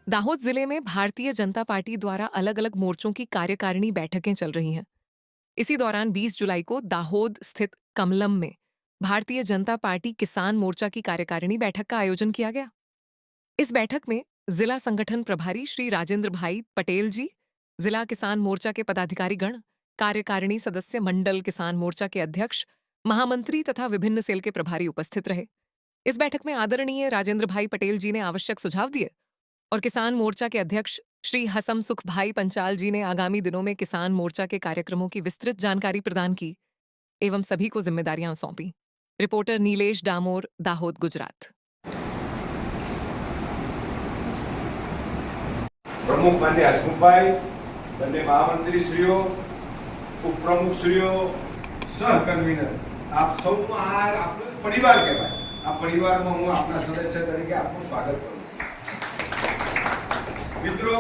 दाहोद जिले में भारतीय जनता पार्टी द्वारा अलग अलग मोर्चों की कार्यकारिणी बैठकें चल रही हैं। इसी दौरान 20 जुलाई को दाहोद स्थित कमलम में भारतीय जनता पार्टी किसान मोर्चा की कार्यकारिणी बैठक का आयोजन किया गया। इस बैठक में जिला संगठन प्रभारी श्री राजेंद्र भाई पटेल जी, जिला किसान मोर्चा के पदाधिकारी गण, कार्यकारिणी सदस्य, मंडल किसान मोर्चा के अध्यक्ष, महामंत्री तथा विभिन्न सेल के प्रभारी उपस्थित रहे। इस बैठक में आदरणीय राजेंद्र भाई पटेल जी ने आवश्यक सुझाव दिए और किसान मोर्चा के अध्यक्ष श्री हसम सुख भाई पंचाल जी ने आगामी दिनों में किसान मोर्चा के कार्यक्रमों की विस्तृत जानकारी प्रदान की एवं सभी को जिम्मेदारियां सौंपी। रिपोर्टर नीलेश डामोर, दाहोद, गुजरात। प्रमुख मान्य हसमुखभाई, बने महामंत्री श्रीओ, उपप्रमुख श्रीओ, सहकन्वीनर, आप सबનું આ આપણો પરિવાર કહેવાય। આ પરિવારમાં હું આપના સદસ્ય તરીકે આપનું સ્વાગત કરું છું। મિત્રો